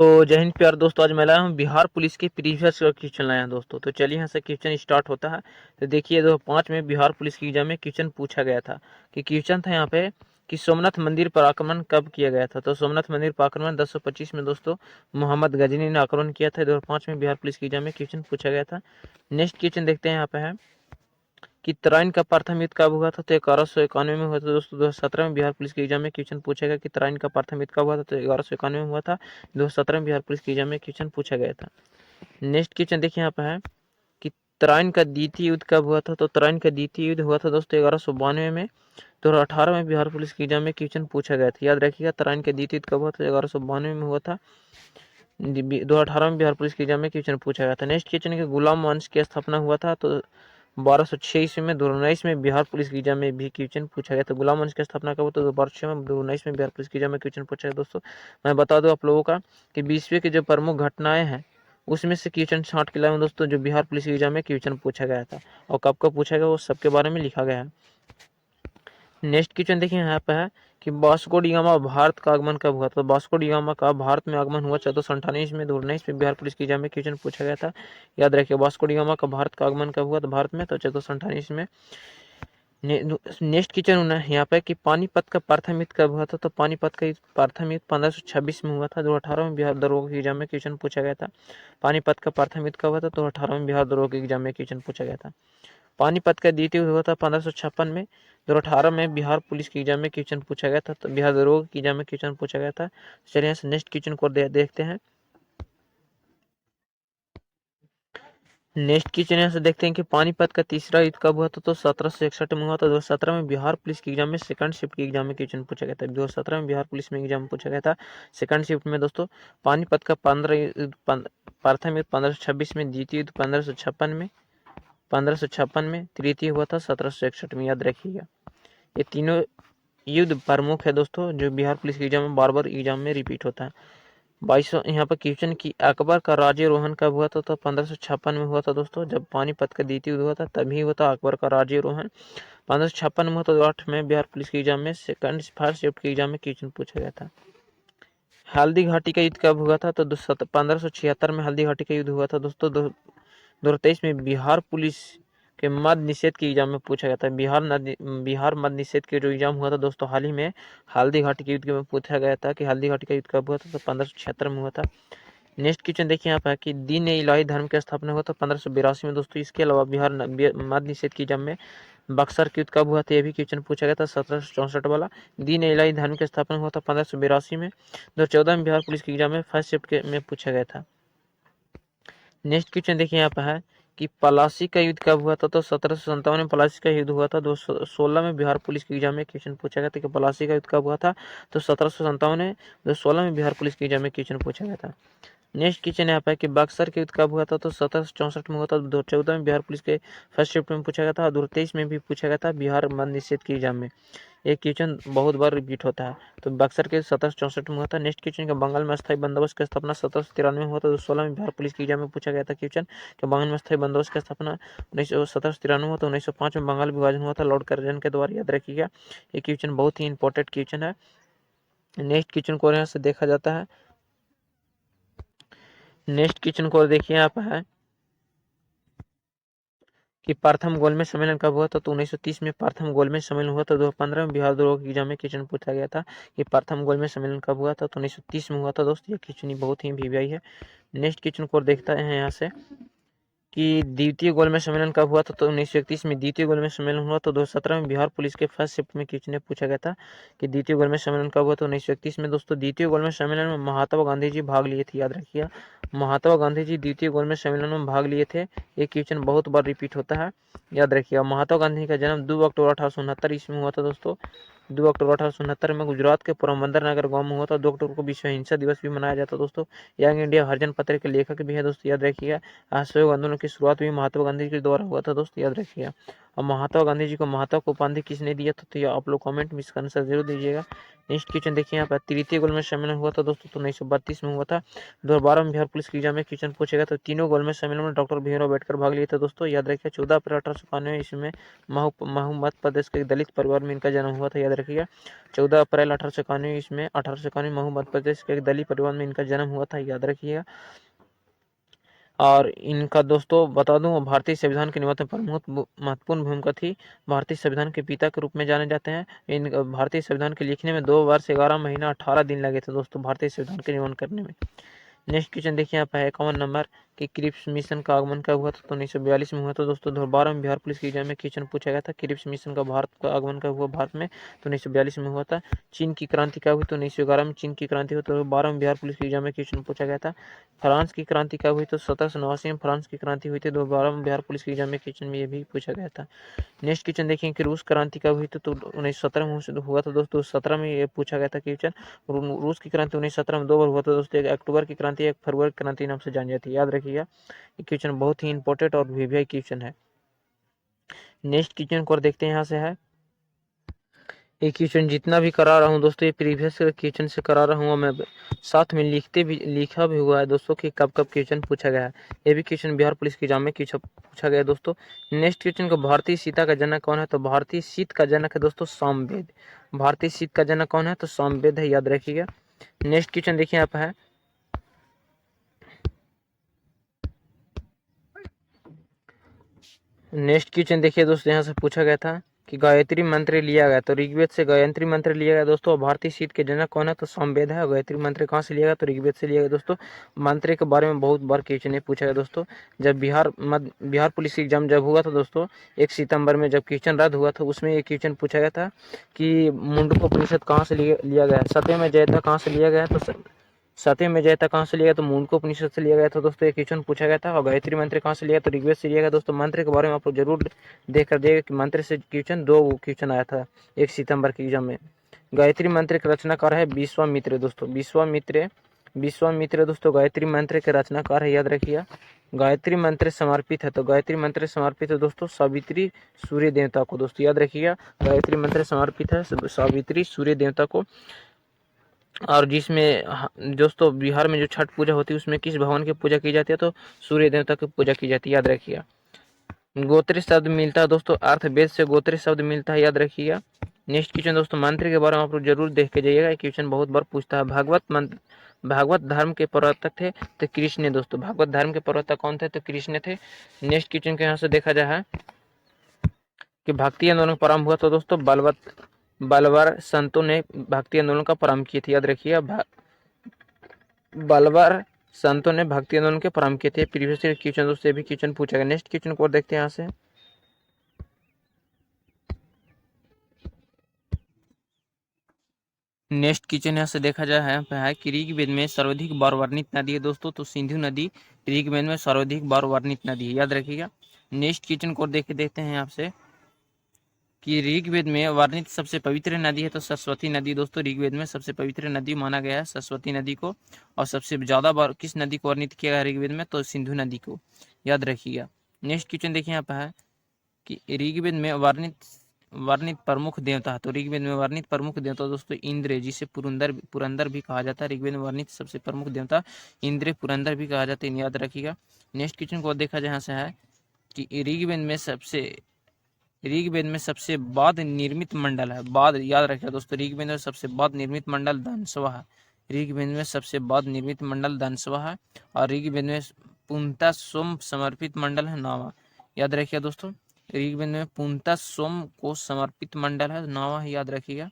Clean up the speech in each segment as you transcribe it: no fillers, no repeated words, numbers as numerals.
तो जय हिंद प्यार दोस्तों, आज मैं लाया हूँ बिहार पुलिस के प्रीवियस क्वेश्चन लाया हूँ दोस्तों। तो चलिए यहाँ से क्वेश्चन स्टार्ट होता है। तो देखिए 2005 में बिहार पुलिस की एग्जाम में क्वेश्चन पूछा गया था कि क्वेश्चन था यहाँ पे कि सोमनाथ मंदिर पर आक्रमण कब किया गया था। तो सोमनाथ मंदिर पर आक्रमण 1025 में दोस्तों मोहम्मद गजनी ने आक्रमण किया था। 2005 में बिहार पुलिस की एग्जाम में क्वेश्चन पूछा गया था। नेक्स्ट क्वेश्चन देखते हैं यहाँ पे है कि तराइन का प्रथम युद्ध कब हुआ था। तो 1191 में हुआ था दोस्तों। 2017 में बिहार पुलिस के एग्जाम में क्वेश्चन पूछा गया कि तराइन का प्रथम युद्ध कब हुआ था। तो 1191 में हुआ था। 2017 में बिहार पुलिस के एग्जाम में क्वेश्चन पूछा गया था। नेक्स्ट क्वेश्चन देखिए यहाँ पे है कि तराइन का द्वितीय युद्ध कब हुआ था। तो तराइन का द्वितीय युद्ध हुआ था दोस्तों 1192 में। 2018 में बिहार पुलिस के एग्जाम में क्वेश्चन पूछा गया था। याद रखिएगा तराइन का द्वितीय युद्ध कब हुआ था, 1192 में हुआ था। 2018 में बिहार पुलिस के एग्जाम में क्वेश्चन पूछा गया था। नेक्स्ट क्वेश्चन है गुलाम वंश की स्थापना हुआ था। तो 1206 ईस्वी में। 2019 में बिहार पुलिस की एग्जाम में भी क्वेश्चन पूछा गया था। गुलाम वंश की स्थापना कब हुआ था, 1206 में। 2019 में बिहार पुलिस की एग्जाम में क्वेश्चन पूछा गया दोस्तों। मैं बता दूं आप लोगों का कि 20वीं की जो प्रमुख घटनाएं हैं उसमें से क्वेश्चन 60 के लाए दोस्तों, जो बिहार पुलिस की एग्जाम में क्वेश्चन पूछा गया था और कब कब पूछा गया वो सबके बारे में लिखा गया है। नेक्स्ट क्वेश्चन देखिए यहाँ पे है कि वास्को डी गामा भारत का आगमन कब हुआ था। वास्को डी गामा का भारत में आगमन हुआ 1498 में। 2019 में बिहार पुलिस की एग्जाम में क्वेश्चन पूछा गया था। याद रखिए वास्को डी गामा का भारत का आगमन कब हुआ था भारत में, तो 1498 में। नेक्स्ट क्वेश्चन यहाँ पे कि पानीपत का प्रथम युद्ध कब हुआ था। तो पानीपत का प्रथम युद्ध 1526 में हुआ था। 2018 में बिहार दरोगा की एग्जाम में क्वेश्चन पूछा गया था। पानीपत का प्रथम युद्ध कब हुआ था, तो 2018 में बिहार दरोगा की एग्जाम में क्वेश्चन पूछा गया था। पानीपत का द्वितीय युद्ध हुआ था 1556 में। 2018 में बिहार पुलिस की एग्जाम में क्वेश्चन पूछा गया था। तो बिहार दरोगा की एग्जाम में क्वेश्चन पूछा गया था। चलिए यहाँ से नेक्स्ट क्वेश्चन को देखते हैं। नेक्स्ट क्वेश्चन यहाँ से देखते हैं कि पानीपत का तीसरा युद्ध कब हुआ था। तो 1761 में हुआ था। 2017 में बिहार पुलिस की एग्जाम में सेकंड शिफ्ट की एग्जाम में क्वेश्चन पूछा गया था। 2017 में बिहार पुलिस में एग्जाम पूछा गया था सेकंड शिफ्ट में दोस्तों। पानीपत का प्रथम युद्ध 1526 में, द्वितीय युद्ध 1556 में, तृतीय हुआ था 1761 में। याद रखिएगा ये तीनों युद्ध प्रमुख है दोस्तों, जो बिहार पुलिस की एग्जाम में बार बार एग्जाम में रिपीट होता है। 2200 यहाँ पर क्वेश्चन की अकबर का राज्यारोहण कब हुआ था। तो 1556 में हुआ था दोस्तों, जब पानीपत का द्वितीय युद्ध हुआ था तभी हुआ था अकबर का राज्यारोहण। 1556 में हुआ था। 8 में बिहार पुलिस की एग्जाम में सेकंड फर्स्ट शिफ्ट की एग्जाम में क्वेश्चन पूछा गया था। हल्दी घाटी का युद्ध कब हुआ था। तो 1576 में हल्दी घाटी का युद्ध हुआ था दोस्तों। 2023 में बिहार पुलिस के मद्य निषेध के एग्जाम में पूछा गया था। बिहार मद्य निषेध के जो एग्जाम हुआ था दोस्तों हाल ही में, हल्दी घाटी के युद्ध में पूछा गया था कि हल्दी घाटी का युद्ध कब हुआ था। तो 1576 में हुआ था। नेक्स्ट क्वेश्चन देखिए यहाँ पर कि दीन इलाही धर्म की स्थापना हुआ था 1582 में दोस्तों। इसके अलावा बिहार मद्य निषेध की एग्जाम में बक्सर के युद्ध कब हुआ था, यह भी क्वेश्चन पूछा गया था 1764 वाला। दीन इलाही धर्म की स्थापना हुआ था 1582 में। 2014 में बिहार पुलिस की एग्जाम में फर्स्ट शिफ्ट में पूछा गया था। नेक्स्ट क्वेश्चन देखिए यहाँ पर है कि पलासी का युद्ध कब हुआ था। तो 1757 में पलासी का युद्ध हुआ था। 2016 में बिहार पुलिस के एग्जाम में क्वेश्चन पूछा गया था कि पलासी का युद्ध कब हुआ था। तो 1757 में। 2016 में बिहार पुलिस के एग्जाम में क्वेश्चन पूछा गया था। नेक्स्ट क्वेश्चन यहाँ पे कि बक्सर के युद्ध कब हुआ था। तो 1764 में हुआ था। 2014 में बिहार पुलिस के फर्स्ट शिफ्ट में पूछा गया था। 2023 में भी पूछा गया था बिहार मद्य निषेध के एग्जाम में। एक क्वेश्चन बहुत बार रिपीट होता है। तो बक्सर के 1764 में हुआ था। नेक्स्ट क्वेश्चन का बंगाल में अस्थायी बंदोबस्त की स्थापना 1793 में हुआ था। 2016 में बिहार पुलिस की एग्जाम में पूछा गया था क्वेश्चन कि बंगाल में अस्थायी बंदोबस्त की स्थापना 1793 हुआ था। 1905 में बंगाल विभाजन हुआ था लॉर्ड कर्जन के द्वारा। याद रखिएगा ये क्वेश्चन बहुत ही इंपॉर्टेंट क्वेश्चन है। नेक्स्ट क्वेश्चन को यहाँ से देखा जाता है। नेक्स्ट क्वेश्चन को देखिए यहाँ पर है कि प्रथम गोलमेज सम्मेलन कब हुआ था। तो 1930 में प्रथम गोलमेज सम्मेलन हुआ था। 2015 में बिहार दरोगा की एग्जाम में क्वेश्चन पूछा गया था कि प्रथम गोलमेज सम्मेलन कब हुआ था। तो 1930 में हुआ था दोस्तों। ये क्वेश्चन बहुत ही वीवीआई है। नेक्स्ट क्वेश्चन को देखता है यहाँ से कि द्वितीय गोलमेज सम्मेलन कब हुआ था। तो 1931 में द्वितीय गोलमेज सम्मेलन हुआ। तो 2017 में बिहार पुलिस के फर्स्ट शिफ्ट में क्वेश्चन पूछा गया था कि द्वितीय गोलमेज सम्मेलन कब हुआ। तो 1931 में दोस्तों। द्वितीय गोलमेज सम्मेलन में महात्मा गांधी जी भाग लिए थे। याद रखिए महात्मा गांधी जी द्वितीय गोलमेज सम्मेलन में भाग लिए थे। ये क्वेश्चन बहुत बार रिपीट होता है। याद रखिएगा महात्मा गांधी का जन्म 2 अक्टूबर 1869 ईस्वी में हुआ था दोस्तों। 2 अक्टूबर 1869 में गुजरात के पोरबंदर नगर गांव में हुआ था। 2 अक्टूबर को विश्व हिंसा दिवस भी मनाया जाता है दोस्तों। यंग इंडिया हरिजन पत्र के लेखक भी है दोस्तों। याद रखिएगा असहयोग आंदोलन की शुरुआत भी महात्मा गांधी के द्वारा हुआ था दोस्तों। याद रखिएगा और महात्मा गांधी जी को महात्मा को उपाधि किसने दिया था, तो ये आप लोग कमेंट में इसका आंसर जरूर दीजिएगा। नेक्स्ट क्वेश्चन देखिए यहाँ पर तृतीय गोलमेज सम्मेलन हुआ था दोस्तों, तो 1932 में हुआ था। 2012 में बिहार पुलिस की एग्जाम में क्वेश्चन पूछेगा, तो तीनों गोलमेज सम्मेलन में डॉक्टर भीमराव अम्बेडकर भाग लिए थे दोस्तों, याद रखिए। 14 अप्रैल 1891 इसमें महू मध्य प्रदेश के दलित परिवार में इनका जन्म हुआ था, याद रखिएगा। 14 अप्रैल 1891 इसमें 1891 महू मध्य प्रदेश के एक दलित परिवार में इनका जन्म हुआ था, याद रखिएगा। और इनका दोस्तों बता दूं, भारतीय संविधान के निर्माण में प्रमुख महत्वपूर्ण भूमिका थी। भारतीय संविधान के पिता के रूप में जाने जाते हैं। इन भारतीय संविधान के लिखने में 2 वर्ष 11 महीना 18 दिन लगे थे दोस्तों, भारतीय संविधान के निर्माण करने में। नेक्स्ट क्वेश्चन देखिए यहाँ पे 51 नंबर कि क्रिप्स मिशन का आगमन कब हुआ था, तो 1942 में हुआ था दोस्तों। 2012 में बिहार पुलिस की एग्जाम में क्वेश्चन पूछा गया था, क्रिप्स मिशन का भारत का आगमन कब हुआ भारत में, तो 1942 में हुआ था। चीन की क्रांति कब हुई, तो 1911 में चीन की क्रांति हुई। तो 12 में बिहार पुलिस की एग्जाम में क्वेश्चन पूछा गया था। फ्रांस की क्रांति कब हुई, तो 1789 में फ्रांस की क्रांति हुई थी। 2012 में बिहार पुलिस की एग्जाम में क्वेश्चन में ये भी पूछा गया था। नेक्स्ट क्वेश्चन देखें कि रूस क्रांति कब हुई थी, तो 1917 में हुआ था दोस्तों। 17 में ये पूछा गया था क्वेश्चन। रूस की क्रांति 1917 में 2 बार हुआ था दोस्तों, 1 अक्टूबर की क्रांति, 1 फरवरी की क्रांति नाम से जानी जाती है, याद रखिएगा। ये क्वेश्चन बहुत ही इंपॉर्टेंट और वीवीआई क्वेश्चन है। नेक्स्ट क्वेश्चन को देखते हैं, यहाँ से है ये क्वेश्चन जितना भी करा रहा हूँ दोस्तों, ये प्रीवियस क्वेश्चन से करा रहा हूँ मैं, साथ में लिखा भी हुआ है दोस्तों कि कब कब क्वेश्चन पूछा गया है। ये भी क्वेश्चन बिहार पुलिस के एग्जाम में पूछा गया है दोस्तों। नेक्स्ट क्वेश्चन को भारतीय सीता का जनक कौन है, तो भारतीय सीत का जनक है दोस्तों सामवेद। भारतीय सीत का जनक कौन है, तो सामवेद है, याद रखिएगा। नेक्स्ट क्वेश्चन देखिए यहाँ पे है नेक्स्ट क्वेश्चन देखिए दोस्तों, यहाँ से पूछा गया था कि गायत्री मंत्र लिया गया, तो ऋग्वेद से गायत्री मंत्र लिया गया दोस्तों। भारतीय सीत के जनक कौन है, तो सामवेद है। गायत्री मंत्र कहाँ से लिया गया, तो ऋग्वेद से लिया गया दोस्तों। मंत्र के बारे में बहुत बार क्वेश्चन पूछा गया दोस्तों। जब बिहार पुलिस एग्जाम जब हुआ था दोस्तों 1 सितंबर में, जब क्वेश्चन रद्द हुआ था, उसमें एक क्वेश्चन पूछा गया था कि मुंडकोपनिषद कहाँ से लिया गया है। सत्यमेव जयते कहाँ से लिया गया है, तो सत्यमेव जयते कहाँ से लिया गया, तो मुंडकोपनिषद से लिया गया था दोस्तों, एक क्वेश्चन पूछा गया था। और गायत्री मंत्र कहाँ से लिया, तो ऋग्वेद से लिया गया दोस्तों। मंत्र के बारे में आप लोग जरूर देख कर देखिएगा कि मंत्र से क्वेश्चन 2 क्वेश्चन आया था 1 सितंबर के एग्जाम में। गायत्री मंत्र के रचनाकार है विश्वामित्र दोस्तों, विश्वामित्र दोस्तों गायत्री मंत्र के रचनाकार है, याद रखिएगा। गायत्री मंत्र समर्पित है, तो गायत्री मंत्र समर्पित है दोस्तों सावित्री सूर्य देवता को दोस्तों, याद रखिएगा। गायत्री मंत्र समर्पित है सावित्री सूर्य देवता को। और जिसमें दोस्तों बिहार में जो छठ पूजा होती है उसमें किस भगवान की पूजा की जाती है, तो सूर्य देवता की पूजा की जाती है, याद रखिएगा। गोत्र शब्द मिलता है दोस्तों, अर्थ वेद से गोत्र शब्द मिलता है, याद रखिएगा। नेक्स्ट क्वेश्चन दोस्तों मंत्र के बारे में आप लोग जरूर देख के जाइएगा, क्वेश्चन बहुत बार पूछता है। भागवत धर्म के प्रवर्तक थे, तो कृष्ण दोस्तों। भागवत धर्म के प्रवर्तक कौन थे, तो कृष्ण थे। नेक्स्ट क्वेश्चन के यहाँ से देखा जाए कि भक्ति आंदोलन प्रारंभ हुआ, तो दोस्तों बलवर संतों ने भक्ति आंदोलन का प्रारंभ किए थे, याद रखिएगा। बलवर संतों ने भक्ति आंदोलन के प्रारंभ किए थे। प्रीवियस क्वेश्चन दोस्तों भी क्वेश्चन पूछा गया। नेक्स्ट क्वेश्चन को देखते हैं यहाँ से। नेक्स्ट क्वेश्चन यहाँ से देखा जाए है कि ऋग्वेद में सर्वाधिक बार वर्णित नदी है दोस्तों, तो सिंधु नदी ऋग्वेद में सर्वाधिक बार वर्णित नदी है, याद रखिएगा। नेक्स्ट क्वेश्चन को देखते हैं आपसे कि ऋग्वेद में वर्णित सबसे पवित्र नदी है, तो सरस्वती नदी दोस्तों ऋग्वेद में सबसे पवित्र नदी माना गया है सरस्वती नदी को। और सबसे ज्यादा बार किस नदी को वर्णित किया गया ऋग्वेद में, तो सिंधु नदी को, याद रखिएगा। नेक्स्ट क्वेश्चन देखिए यहाँ पे है कि ऋग्वेद में वर्णित प्रमुख देवता है, तो ऋग्वेद में वर्णित प्रमुख देवता दोस्तों इंद्र, जिसे पुरंदर भी कहा जाता है। ऋग्वेद में वर्णित सबसे प्रमुख देवता इंद्र पुरंदर भी कहा जाता है, याद रखिएगा। नेक्स्ट क्वेश्चन को देखा जाए यहाँ से है कि ऋग्वेद में सबसे बाद निर्मित मंडल है, बाद याद रखिएगा दोस्तों। ऋग्वेद में सबसे बाद निर्मित मंडल धनस्वा है। ऋग्वेद में सबसे बाद निर्मित मंडल धनस्वा है। और ऋग्वेद में पूर्णतः सोम समर्पित मंडल है नावा, याद रखिएगा दोस्तों। ऋग्वेद में पूर्णतः सोम को समर्पित मंडल है नावा, याद रखिएगा।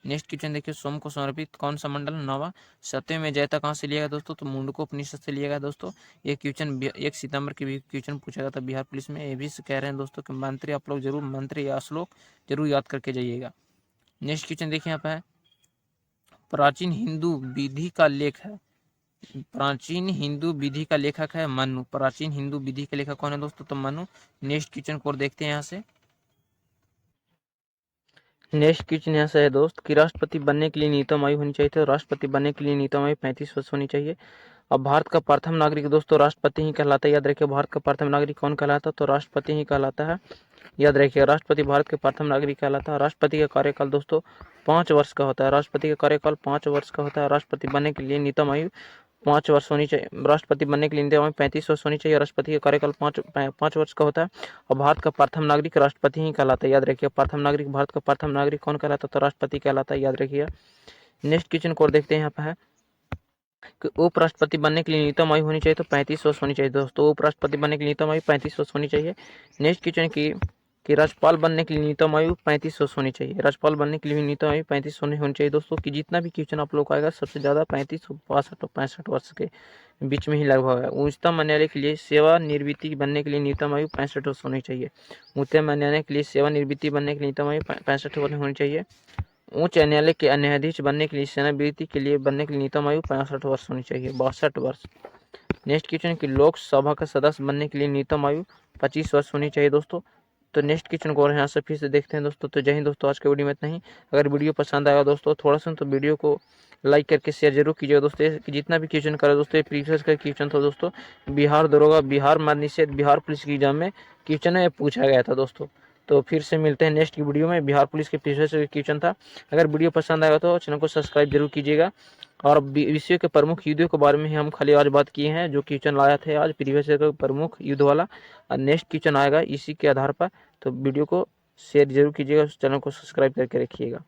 नेक्स्ट क्वेश्चन देखिए, सोम को समर्पित कौन सा मंडल नावा। सत्यमेव जयते कहाँ से लिया गया दोस्तों, तो मुंडकोपनिषद से लिया गया दोस्तों। ये क्वेश्चन 1 सितंबर के भी क्वेश्चन पूछा गया था बिहार पुलिस में। ये भी कह रहे हैं दोस्तों कि मंत्र आप लोग जरूर मंत्र या श्लोक जरूर याद करके जाइएगा। नेक्स्ट क्वेश्चन देखिए यहाँ पे है प्राचीन हिंदू विधि का लेख है। प्राचीन हिंदू विधि का लेखक है मनु। प्राचीन हिंदू विधि के लेखक कौन है दोस्तों, तो मनु। नेक्स्ट क्वेश्चन को देखते हैं यहाँ से। नेक्स्ट क्वेश्चन यहाँ से है दोस्त कि राष्ट्रपति बनने के लिए न्यूनतम आयु होनी चाहिए, तो राष्ट्रपति बनने के लिए न्यूनतम आयु 35 वर्ष होनी चाहिए। अब भारत का प्रथम नागरिक दोस्तों राष्ट्रपति ही कहलाता है, याद रखिए। भारत का प्रथम नागरिक कौन कहलाता है, तो राष्ट्रपति ही कहलाता है। याद रखिएगा, राष्ट्रपति भारत के प्रथम नागरिक कहलाता है। राष्ट्रपति का कार्यकाल दोस्तों 5 वर्ष का होता है। राष्ट्रपति का कार्यकाल 5 वर्ष का होता है। राष्ट्रपति बनने के लिए न्यूनतम आयु 5 वर्ष होनी चाहिए। राष्ट्रपति बनने के लिए न्यूनतम आयु 35 वर्ष होनी चाहिए। राष्ट्रपति का कार्यकाल 5 वर्ष का होता है और भारत का प्रथम नागरिक राष्ट्रपति ही कहलाता है। याद रखिए, प्रथम नागरिक, भारत का प्रथम नागरिक कौन कहलाता है? तो राष्ट्रपति कहलाता है। याद रखिए। नेक्स्ट क्वेश्चन को देखते हैं। यहाँ पे है कि उपराष्ट्रपति बनने के लिए न्यूनतम आयु होनी चाहिए तो 35 वर्ष होनी चाहिए दोस्तों। उपराष्ट्रपति बनने के लिए न्यूनतम आयु 35 वर्ष होनी चाहिए। नेक्स्ट क्वेश्चन कि राज्यपाल बनने के लिए न्यूनतम आयु 35 वर्ष होनी चाहिए। राज्यपाल बनने के लिए न्यूनतम आयु 35 होनी चाहिए दोस्तों। कि जितना भी क्वेश्चन आप लोग को आएगा सबसे ज़्यादा 35 62 और 65 वर्ष के बीच में ही लगभग है। उच्चतम न्यायालय के लिए सेवानिवृत्ति बनने के लिए न्यूनतम आयु 65 वर्ष होनी चाहिए। उच्चतम न्यायालय के लिए सेवानिवृत्ति बनने के लिए न्यूनतम आयु 65 वर्ष होनी चाहिए। उच्च न्यायालय के न्यायाधीश बनने के लिए सेवानिवृत्ति के लिए बनने के लिए न्यूनतम आयु 65 वर्ष होनी चाहिए, 62 वर्ष। नेक्स्ट क्वेश्चन कि लोकसभा का सदस्य बनने के लिए न्यूनतम आयु 25 वर्ष होनी चाहिए दोस्तों। तो नेक्स्ट क्वेश्चन को यहाँ से फिर से देखते हैं दोस्तों। तो जय हिंद दोस्तों, आज के वीडियो में इतना ही। अगर वीडियो पसंद आएगा दोस्तों थोड़ा सा तो वीडियो को लाइक करके शेयर जरूर कीजिएगा दोस्तों। जितना भी क्वेश्चन करा दोस्तों, प्रीवियस का क्वेश्चन था दोस्तों, बिहार दरोगा, बिहार मद्यनिषेध, बिहार पुलिस की एग्जाम में क्वेश्चन में पूछा गया था दोस्तों। तो फिर से मिलते हैं नेक्स्ट की वीडियो में। बिहार पुलिस के प्रीवियस क्वेश्चन था। अगर वीडियो पसंद आएगा तो चैनल को सब्सक्राइब जरूर कीजिएगा। और विश्व के प्रमुख युद्धों के बारे में हम खाली आज बात किए हैं, जो क्वेश्चन लाया थे आज प्रीवियस का प्रमुख युद्ध वाला। नेक्स्ट क्वेश्चन आएगा इसी के आधार पर। तो वीडियो को शेयर जरूर कीजिएगा, चैनल को सब्सक्राइब करके रखिएगा।